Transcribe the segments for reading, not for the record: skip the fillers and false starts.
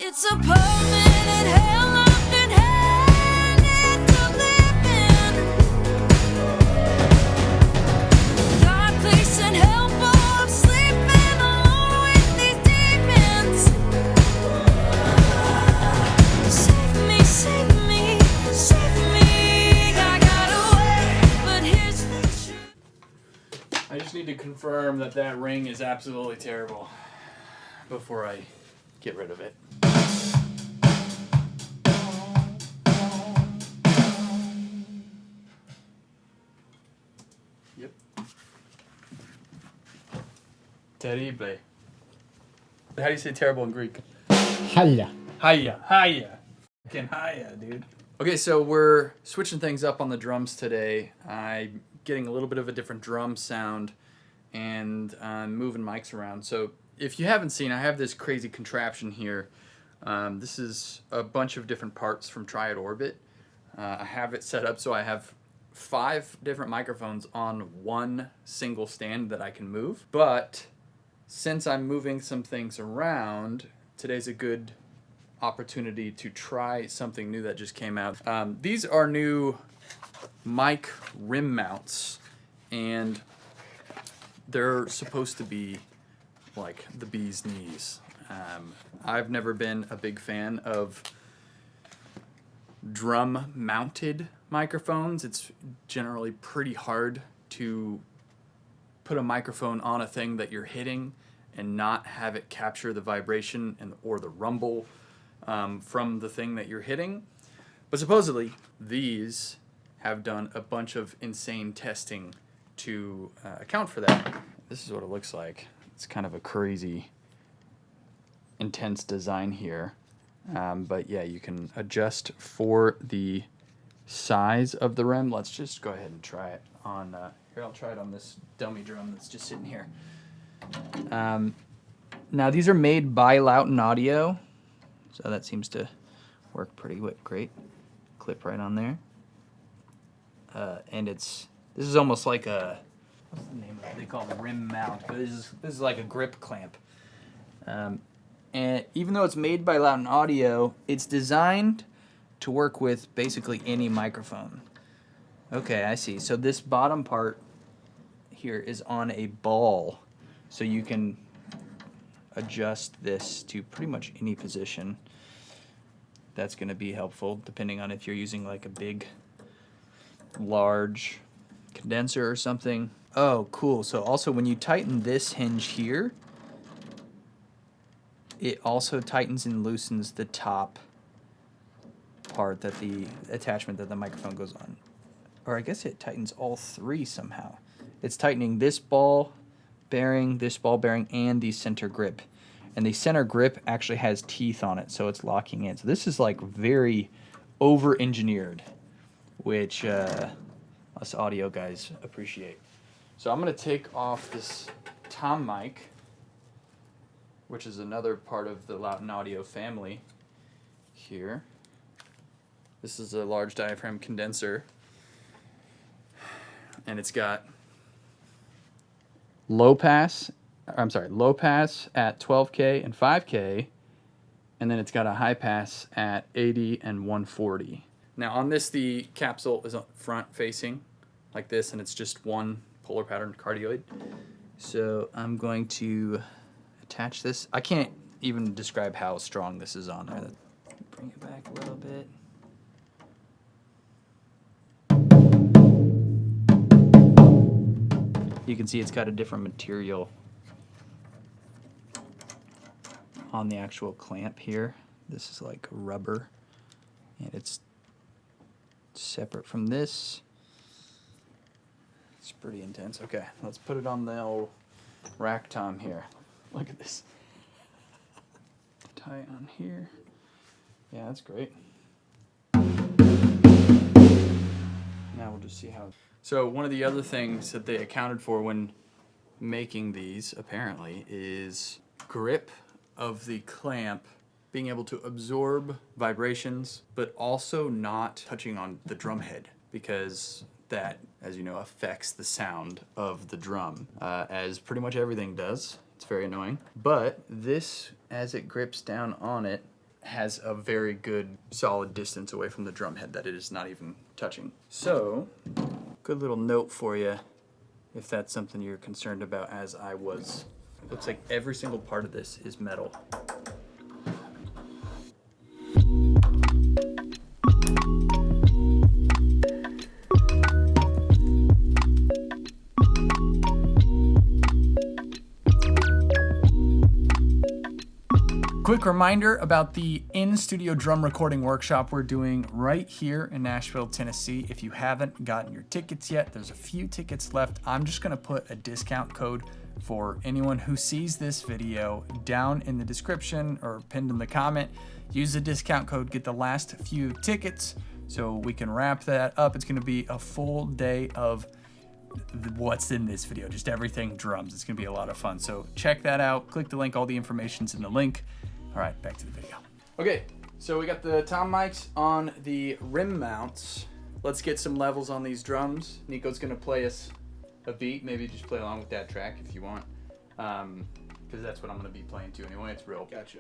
It's a permanent hell I've been handed to live in. Dark place in hell, for I'm sleeping alone with these demons. Save me, save me, save me. I got away, but here's the truth. I just need to confirm that that ring is absolutely terrible before I get rid of it. Yep. Terrible. How do you say terrible in Greek? Haya. Hiya. Hiya. Fucking hiya, dude. Okay, so we're switching things up on the drums today. I'm getting a little bit of a different drum sound and moving mics around. So if you haven't seen, I have this crazy contraption here. This is a bunch of different parts from Triad Orbit. I have it set up so I have 5 different microphones on one single stand that I can move. But since I'm moving some things around, today's a good opportunity to try something new that just came out. These are new mic rim mounts, and they're supposed to be like the bee's knees. I've never been a big fan of drum mounted microphones. It's generally pretty hard to put a microphone on a thing that you're hitting and not have it capture the vibration or the rumble from the thing that you're hitting. But supposedly these have done a bunch of insane testing to account for that. This is what it looks like. It's kind of a crazy, intense design here. But yeah, you can adjust for the size of the rim. Let's just go ahead and try it on, here, I'll try it on this dummy drum that's just sitting here. Now these are made by Tonal Audio, so that seems to work pretty great. Clip right on there. And this is almost like a, what's the name of it? They call it a rim mount, but this is like a grip clamp. And even though it's made by Tonal Audio, it's designed to work with basically any microphone. Okay, I see. So this bottom part here is on a ball, so you can adjust this to pretty much any position. That's going to be helpful depending on if you're using like a big, large condenser or something. Oh, cool. So also when you tighten this hinge here, it also tightens and loosens the top part, that the attachment that the microphone goes on. Or I guess it tightens all 3 somehow. It's tightening this ball bearing, and the center grip. And the center grip actually has teeth on it, so it's locking in. So this is like very over-engineered, which us audio guys appreciate. So I'm going to take off this tom mic, which is another part of the Tonal Audio family here. This is a large diaphragm condenser, and it's got low pass at 12K and 5K, and then it's got a high pass at 80 and 140. Now on this, the capsule is front facing like this, and it's just one polar pattern cardioid. So I'm going to attach this. I can't even describe how strong this is on there. Bring it back a little bit. You can see it's got a different material on the actual clamp here. This is like rubber, and it's separate from this. It's pretty intense. Okay, let's put it on the old rack tom here. Look at this. Tie it on here. Yeah, that's great. Now we'll just see how. So one of the other things that they accounted for when making these, apparently, is grip of the clamp being able to absorb vibrations, but also not touching on the drum head, because that, as you know, affects the sound of the drum, as pretty much everything does. It's very annoying. But this, as it grips down on it, has a very good solid distance away from the drum head that it is not even touching. So, good little note for you if that's something you're concerned about, as I was. It looks like every single part of this is metal. Quick reminder about the in-studio drum recording workshop we're doing right here in Nashville, Tennessee. If you haven't gotten your tickets yet, there's a few tickets left. I'm just gonna put a discount code for anyone who sees this video down in the description or pinned in the comment. Use the discount code, get the last few tickets so we can wrap that up. It's gonna be a full day of what's in this video, just everything drums. It's gonna be a lot of fun. So check that out, click the link, all the information's in the link. All right, back to the video. Okay, so we got the tom mics on the rim mounts. Let's get some levels on these drums. Nico's gonna play us a beat, maybe just play along with that track if you want. Because that's what I'm gonna be playing to anyway. It's real. Gotcha.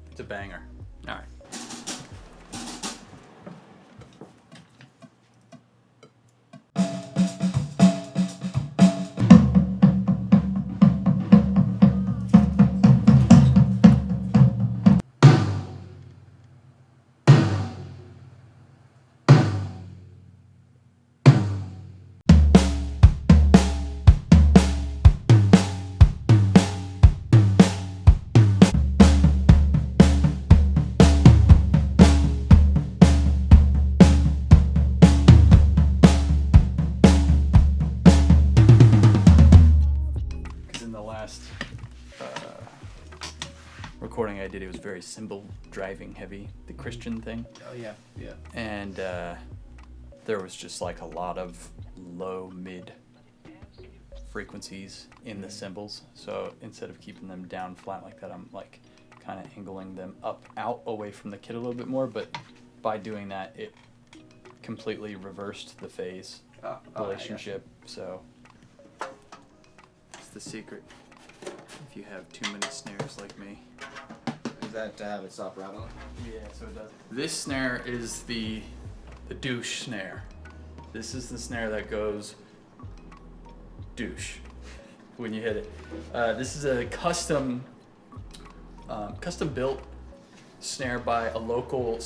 It's a banger. All right. Recording I did, it was very cymbal driving heavy, the Christian thing. Oh yeah, yeah. And there was just like a lot of low mid frequencies in the cymbals. So instead of keeping them down flat like that, I'm like kind of angling them up out away from the kit a little bit more. But by doing that, it completely reversed the phase relationship. So it's the secret if you have too many snares like me. Is that to have it stop rattling? Yeah, so it does. This snare is the douche snare. This is the snare that goes douche when you hit it. This is a custom built snare by a local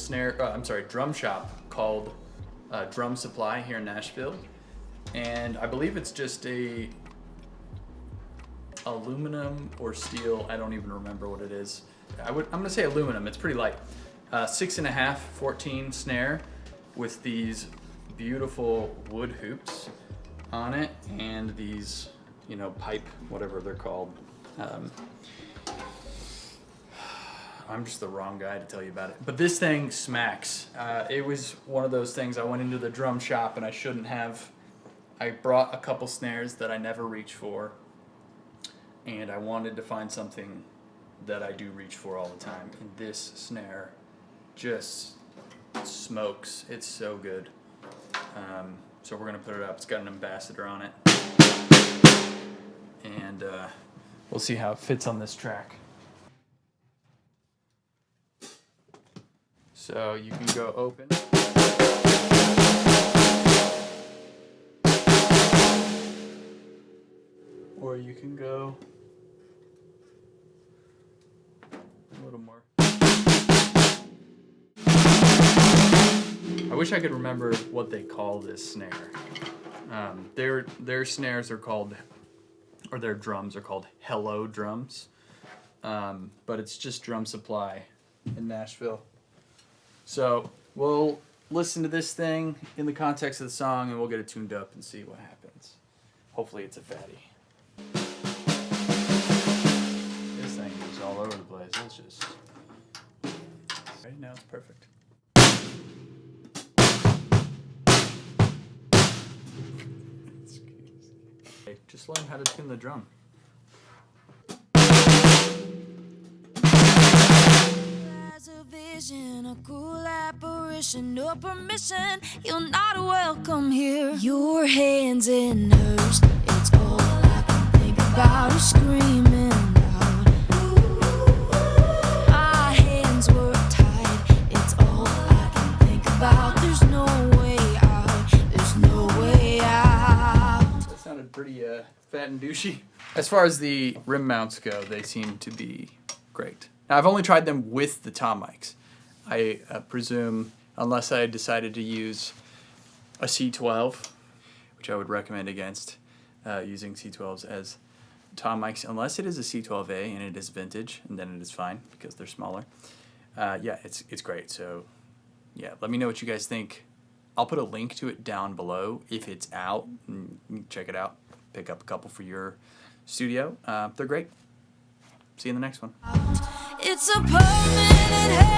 drum shop called Drum Supply here in Nashville, and I believe it's just a aluminum or steel. I don't even remember what it is. I'm gonna say aluminum. It's pretty light. 6.5 14 snare with these beautiful wood hoops on it and these, pipe, whatever they're called. I'm just the wrong guy to tell you about it. But this thing smacks. It was one of those things. I went into the drum shop and I shouldn't have. I brought a couple snares that I never reach for, and I wanted to find something that I do reach for all the time. And this snare just smokes. It's so good. So we're gonna put it up. It's got an ambassador on it. And we'll see how it fits on this track. So you can go open. Or you can go a little more. I wish I could remember what they call this snare. Their snares are called, or their drums are called Hello drums. But it's just Drum Supply in Nashville. So we'll listen to this thing in the context of the song and we'll get it tuned up and see what happens. Hopefully it's a fatty. This thing is all over the place. It's just... Right now it's perfect. Okay, just learn how to tune the drum. As a vision, a cool apparition, no permission, you're not welcome here. Your hands in hers, it's all I can think about is screaming out. Our hands were tied. fat and douchey. As far as the rim mounts go, they seem to be great. Now, I've only tried them with the tom mics. I presume, unless I decided to use a C12, which I would recommend against using C12s as tom mics, unless it is a C12A and it is vintage, and then it is fine because they're smaller. Yeah, it's great. So, yeah, let me know what you guys think. I'll put a link to it down below if it's out. And you can check it out. Pick up a couple for your studio. They're great. See you in the next one. It's a permanent